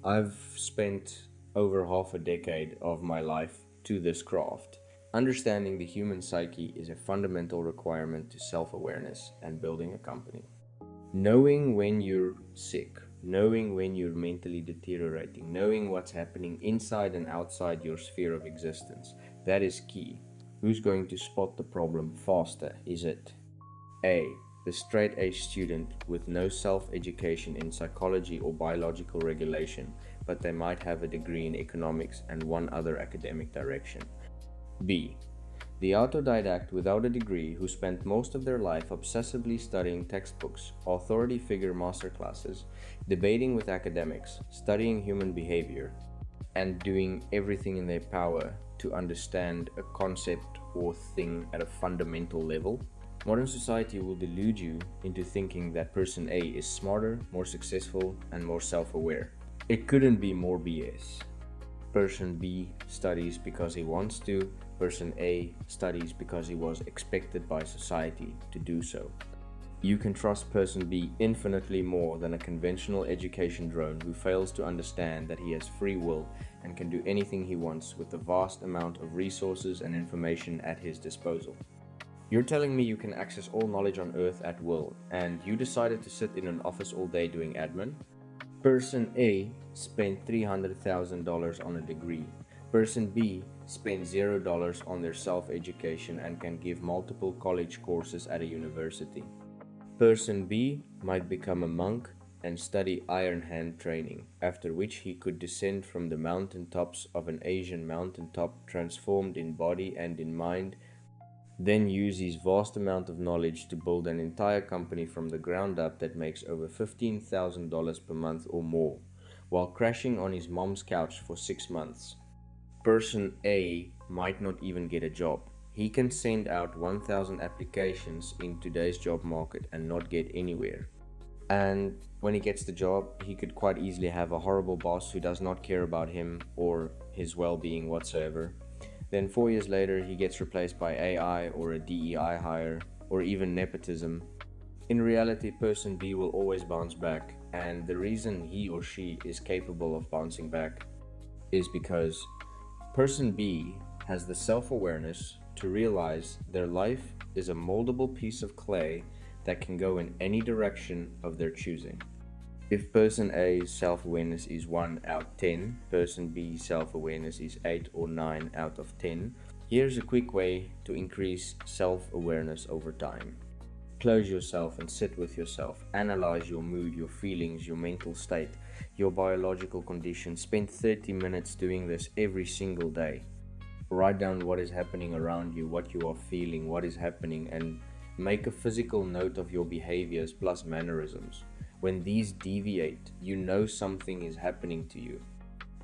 I've spent over half a decade of my life to this craft. Understanding the human psyche is a fundamental requirement to self awareness and building a company. Knowing when you're sick, knowing when you're mentally deteriorating, knowing what's happening inside and outside your sphere of existence, that is key. Who's going to spot the problem faster? Is it A, the straight A student with no self education in psychology or biological regulation, but they might have a degree in economics and one other academic direction? B, the autodidact without a degree who spent most of their life obsessively studying textbooks, authority figure masterclasses, debating with academics, studying human behavior, and doing everything in their power to understand a concept or thing at a fundamental level? Modern society will delude you into thinking that person A is smarter, more successful, and more self aware. It couldn't be more BS. Person B studies because he wants to, person A studies because he was expected by society to do so. You can trust person B infinitely more than a conventional education drone who fails to understand that he has free will and can do anything he wants with the vast amount of resources and information at his disposal. You're telling me you can access all knowledge on earth at will, and you decided to sit in an office all day doing admin? Person A spent $300,000 on a degree. Person B spent $0 on their self-education and can give multiple college courses at a university. Person B might become a monk and study iron hand training, after which he could descend from the mountaintops of an Asian mountaintop transformed in body and in mind, then use his vast amount of knowledge to build an entire company from the ground up that makes over $15,000 per month or more, while crashing on his mom's couch for 6 months. Person A might not even get a job. He can send out 1,000 applications in today's job market and not get anywhere. And when he gets the job, he could quite easily have a horrible boss who does not care about him or his well being whatsoever. Then 4 years later, he gets replaced by AI or a DEI hire or even nepotism. In reality, person B will always bounce back, and the reason he or she is capable of bouncing back is because person B has the self awareness to realize their life is a moldable piece of clay that can go in any direction of their choosing. If person A's self-awareness is 1 out of 10, person B's self-awareness is 8 or 9 out of 10, here's a quick way to increase self-awareness over time. Close yourself and sit with yourself. Analyze your mood, your feelings, your mental state, your biological condition. Spend 30 minutes doing this every single day. Write down what is happening around you, what you are feeling, what is happening, and make a physical note of your behaviors plus mannerisms. When these deviate, you know something is happening to you.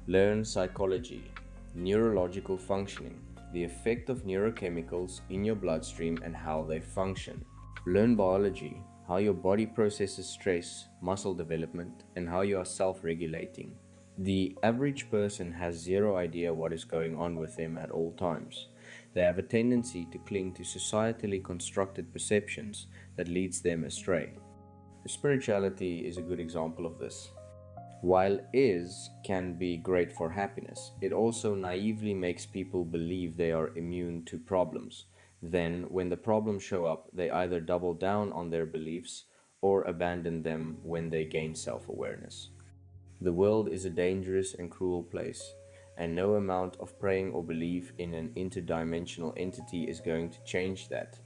Learn psychology, neurological functioning, the effect of neurochemicals in your bloodstream and how they function. Learn biology, how your body processes stress, muscle development, and how you are self-regulating. The average person has zero idea what is going on with them at all times. They have a tendency to cling to societally constructed perceptions that leads them astray. Spirituality is a good example of this. While is can be great for happiness, it also naively makes people believe they are immune to problems. Then, when the problems show up, they either double down on their beliefs or abandon them when they gain self awareness. The world is a dangerous and cruel place, and no amount of praying or belief in an interdimensional entity is going to change that.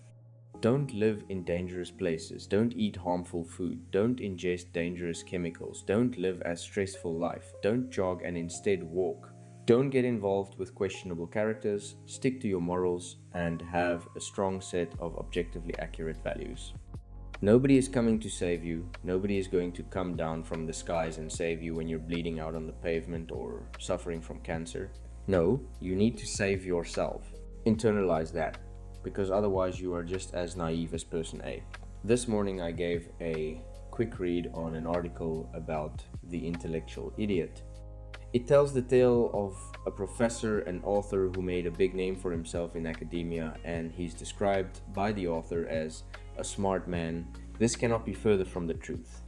Don't live in dangerous places. Don't eat harmful food. Don't ingest dangerous chemicals. Don't live a stressful life. Don't jog and instead walk. Don't get involved with questionable characters. Stick to your morals and have a strong set of objectively accurate values. Nobody is coming to save you. Nobody is going to come down from the skies and save you when you're bleeding out on the pavement or suffering from cancer. No, you need to save yourself. Internalize that, because otherwise you are just as naive as person A. This morning I gave a quick read on an article about the intellectual idiot. It tells the tale of a professor and author who made a big name for himself in academia, and he's described by the author as a smart man. This cannot be further from the truth.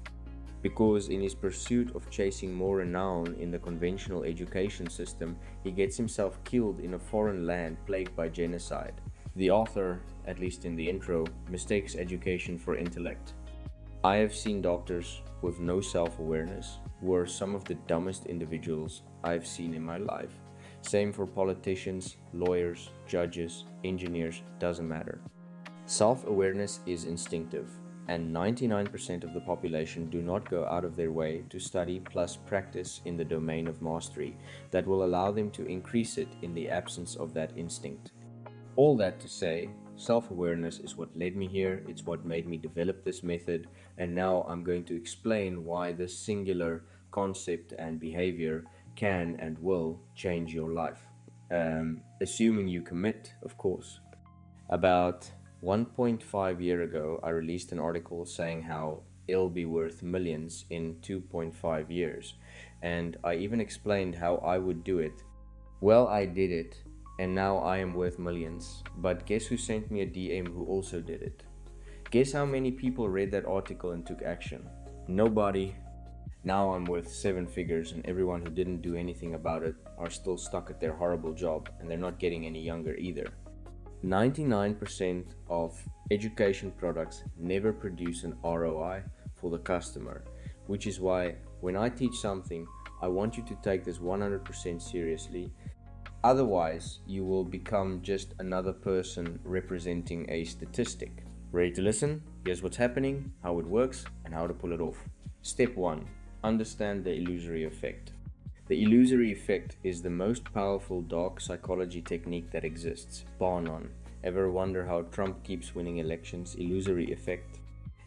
because in his pursuit of chasing more renown in the conventional education system, he gets himself killed in a foreign land plagued by genocide. The author, at least in the intro, mistakes education for intellect. I have seen doctors with no self-awareness who are some of the dumbest individuals I've seen in my life. Same for politicians, lawyers, judges, engineers, doesn't matter. Self-awareness is instinctive, and 99% of the population do not go out of their way to study plus practice in the domain of mastery that will allow them to increase it in the absence of that instinct. All that to say, self-awareness is what led me here, it's what made me develop this method, and now I'm going to explain why this singular concept and behavior can and will change your life. Assuming you commit, of course. About 1.5 year ago, I released an article saying how it'll be worth millions in 2.5 years, and I even explained how I would do it. Well, I did it, and now I am worth millions. But guess who sent me a DM who also did it? Guess how many people read that article and took action? Nobody. Now I'm worth 7 figures, and everyone who didn't do anything about it are still stuck at their horrible job, and they're not getting any younger either. 99% of education products never produce an ROI for the customer, which is why when I teach something, I want you to take this 100% seriously. Otherwise, you will become just another person representing a statistic. Ready to listen? Here's what's happening, how it works, and how to pull it off. Step 1. Understand the illusory effect. The illusory effect is the most powerful dark psychology technique that exists, bar none. Ever wonder how Trump keeps winning elections? Illusory effect.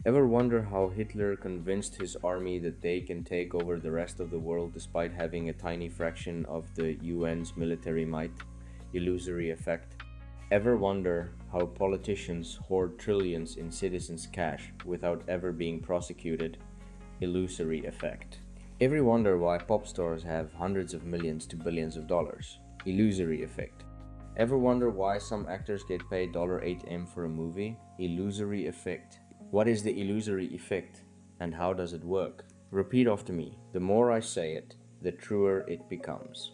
Ever wonder how Hitler convinced his army that they can take over the rest of the world despite having a tiny fraction of the UN's military might? Illusory effect. Ever wonder how politicians hoard trillions in citizens' cash without ever being prosecuted? Illusory effect. Ever wonder why pop stars have hundreds of millions to billions of dollars? Illusory effect. Ever wonder why some actors get paid $8M for a movie? Illusory effect. What is the illusory effect, and how does it work? Repeat after me. The more I say it, the truer it becomes.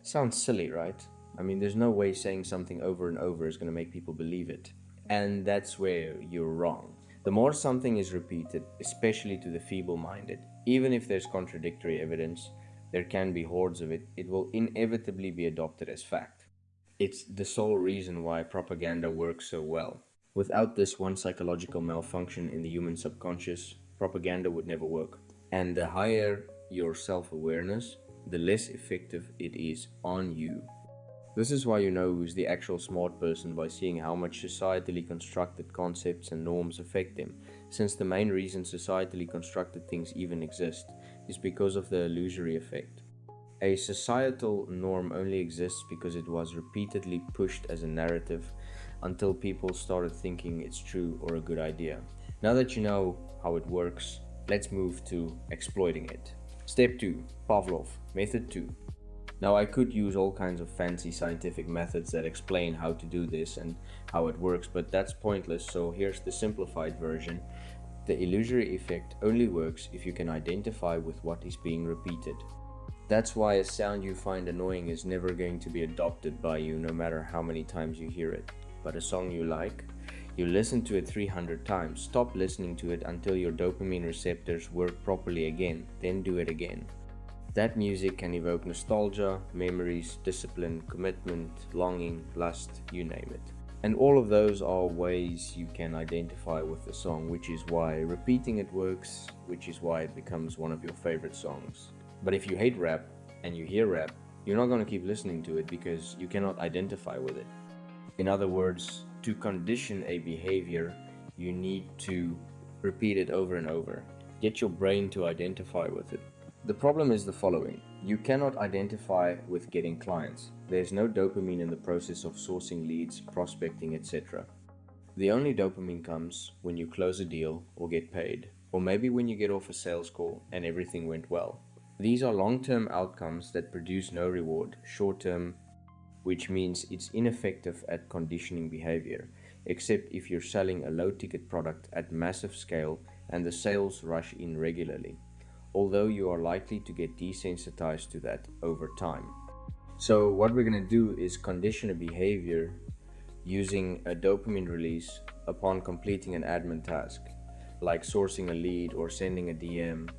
Sounds silly, right? I mean, there's no way saying something over and over is going to make people believe it. And that's where you're wrong. The more something is repeated, especially to the feeble-minded, even if there's contradictory evidence, there can be hordes of it, it will inevitably be adopted as fact. It's the sole reason why propaganda works so well. Without this one psychological malfunction in the human subconscious, propaganda would never work. And the higher your self-awareness, the less effective it is on you. This is why you know who's the actual smart person by seeing how much societally constructed concepts and norms affect them, since the main reason societally constructed things even exist is because of the illusory effect. A societal norm only exists because it was repeatedly pushed as a narrative until people started thinking it's true or a good idea. Now that you know how it works, let's move to exploiting it. Step 2. Pavlov. Method 2. Now I could use all kinds of fancy scientific methods that explain how to do this and how it works, but that's pointless, so here's the simplified version. The illusory effect only works if you can identify with what is being repeated. That's why a sound you find annoying is never going to be adopted by you no matter how many times you hear it. But a song you like, you listen to it 300 times, stop listening to it until your dopamine receptors work properly again, then do it again. That music can evoke nostalgia, memories, discipline, commitment, longing, lust, you name it. And all of those are ways you can identify with the song, which is why repeating it works, which is why it becomes one of your favorite songs. But if you hate rap and you hear rap, you're not going to keep listening to it because you cannot identify with it. In other words, to condition a behavior, you need to repeat it over and over. Get your brain to identify with it. The problem is the following. You cannot identify with getting clients. There's no dopamine in the process of sourcing leads, prospecting, etc. The only dopamine comes when you close a deal or get paid, or maybe when you get off a sales call and everything went well. These are long-term outcomes that produce no reward, short-term, which means it's ineffective at conditioning behavior, except if you're selling a low-ticket product at massive scale and the sales rush in regularly. although you are likely to get desensitized to that over time. So what we're going to do is condition a behavior using a dopamine release upon completing an admin task, like sourcing a lead or sending a DM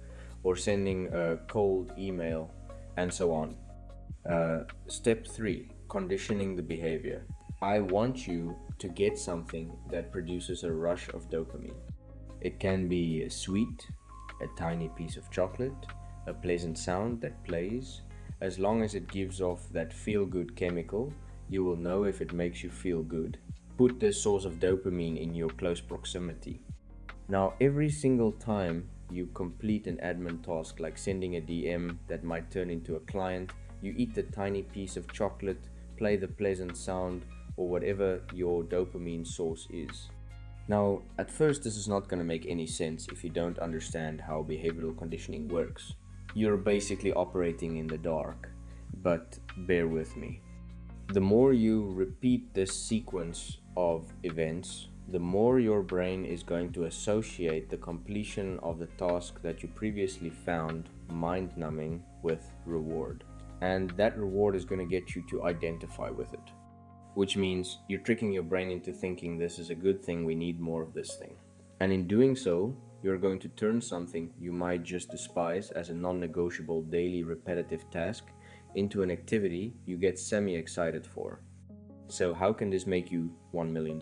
or sending a cold email and so on. Step 3, conditioning the behavior. I want you to get something that produces a rush of dopamine. It can be a sweet, a tiny piece of chocolate, a pleasant sound that plays. As long as it gives off that feel-good chemical, you will know if it makes you feel good. Put this source of dopamine in your close proximity. Now, every single time you complete an admin task like sending a DM that might turn into a client, you eat the tiny piece of chocolate, play the pleasant sound, or whatever your dopamine source is. Now, at first this is not going to make any sense if you don't understand how behavioral conditioning works. You're basically operating in the dark, but bear with me. The more you repeat this sequence of events, the more your brain is going to associate the completion of the task that you previously found mind-numbing with reward. And that reward is going to get you to identify with it, which means you're tricking your brain into thinking this is a good thing, we need more of this thing. And in doing so, you're going to turn something you might just despise as a non-negotiable daily repetitive task into an activity you get semi-excited for. So how can this make you $1 million?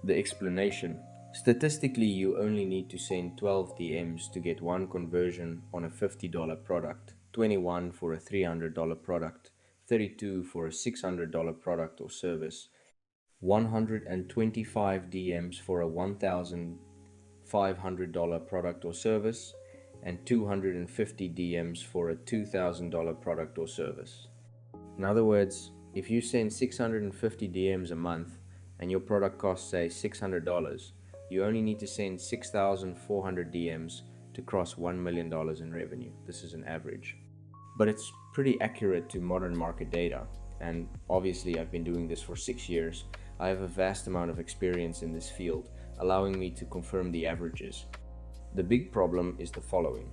The explanation: statistically, you only need to send 12 DMs to get 1 conversion on a $50 product, 21 for a $300 product, 32 for a $600 product or service, 125 DMs for a $1,500 product or service, and 250 DMs for a $2,000 product or service. In other words, if you send 650 DMs a month and your product costs say $600, you only need to send 6,400 DMs to cross $1 million in revenue. This is an average. But it's pretty accurate to modern market data, and obviously I've been doing this for 6 years. I have a vast amount of experience in this field, allowing me to confirm the averages. The big problem is the following: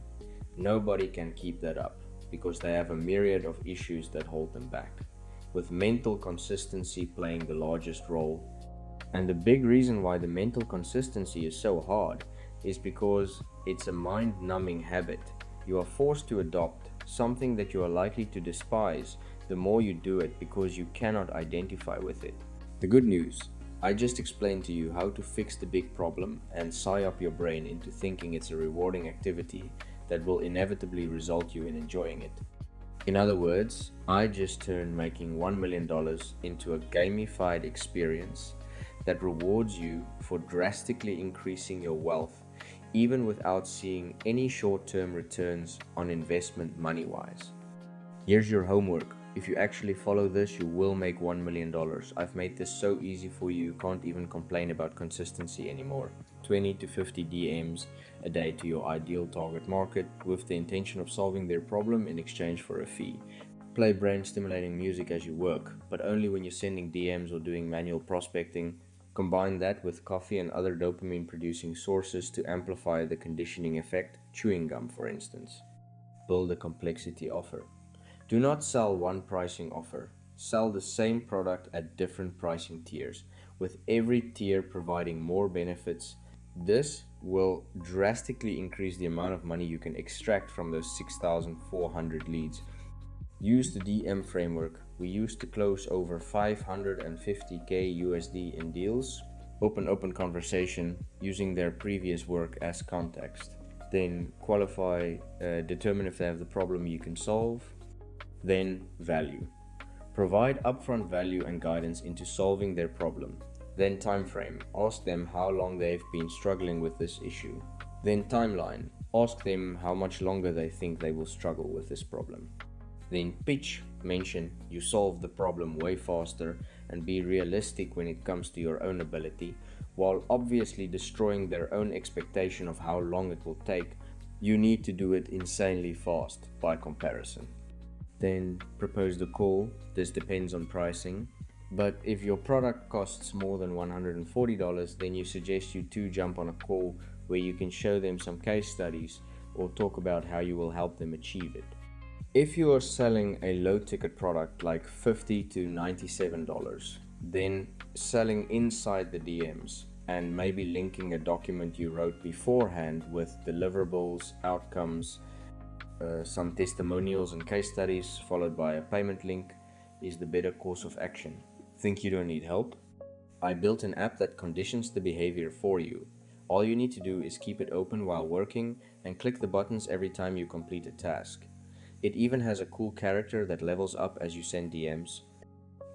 nobody can keep that up because they have a myriad of issues that hold them back, with mental consistency playing the largest role. And the big reason why the mental consistency is so hard is because it's a mind-numbing habit. You are forced to adopt something that you are likely to despise the more you do it because you cannot identify with it. The good news: I just explained to you how to fix the big problem and psyop your brain into thinking it's a rewarding activity that will inevitably result you in enjoying it. In other words, I just turned making $1 million into a gamified experience that rewards you for drastically increasing your wealth, even without seeing any short-term returns on investment money-wise. Here's your homework. If you actually follow this, you will make $1 million. I've made this so easy for you, you can't even complain about consistency anymore. 20 to 50 DMs a day to your ideal target market with the intention of solving their problem in exchange for a fee. Play brain-stimulating music as you work, but only when you're sending DMs or doing manual prospecting. Combine that with coffee and other dopamine-producing sources to amplify the conditioning effect, chewing gum for instance. Build a complexity offer. Do not sell one pricing offer. Sell the same product at different pricing tiers, with every tier providing more benefits. This will drastically increase the amount of money you can extract from those 6,400 leads. Use the DM framework. We used to close over 550k USD in deals. Open conversation using their previous work as context. Then qualify, determine if they have the problem you can solve. Then value. Provide upfront value and guidance into solving their problem. Then time frame. Ask them how long they've been struggling with this issue. Then timeline. Ask them how much longer they think they will struggle with this problem. Then pitch. Mention you solve the problem way faster and be realistic when it comes to your own ability, while obviously destroying their own expectation of how long it will take. You need to do it insanely fast by comparison. Then propose the call. This depends on pricing, but if your product costs more than $140, then you suggest you two jump on a call where you can show them some case studies or talk about how you will help them achieve it. If you are selling a low ticket product like $50 to $97, then selling inside the DMs and maybe linking a document you wrote beforehand with deliverables, outcomes, some testimonials and case studies, followed by a payment link, is the better course of action. Think you don't need help? I built an app that conditions the behavior for you. All you need to do is keep it open while working and click the buttons every time you complete a task. It even has a cool character that levels up as you send DMs.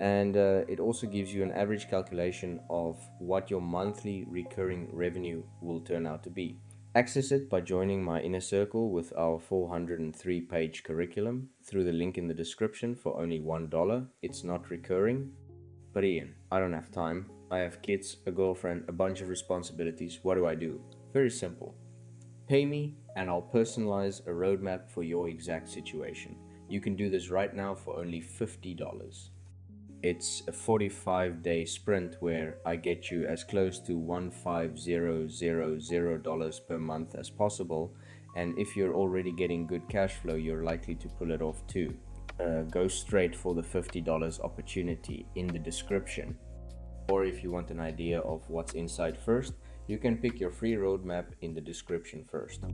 And it also gives you an average calculation of what your monthly recurring revenue will turn out to be. Access it by joining my inner circle with our 403-page curriculum through the link in the description for only $1. It's not recurring. But Ian, I don't have time. I have kids, a girlfriend, a bunch of responsibilities. What do I do? Very simple. Pay me and I'll personalize a roadmap for your exact situation. You can do this right now for only $50. It's a 45-day sprint where I get you as close to $15,000 per month as possible, and if you're already getting good cash flow, you're likely to pull it off too. Go straight for the $50 opportunity in the description. Or if you want an idea of what's inside first, you can pick your free roadmap in the description first.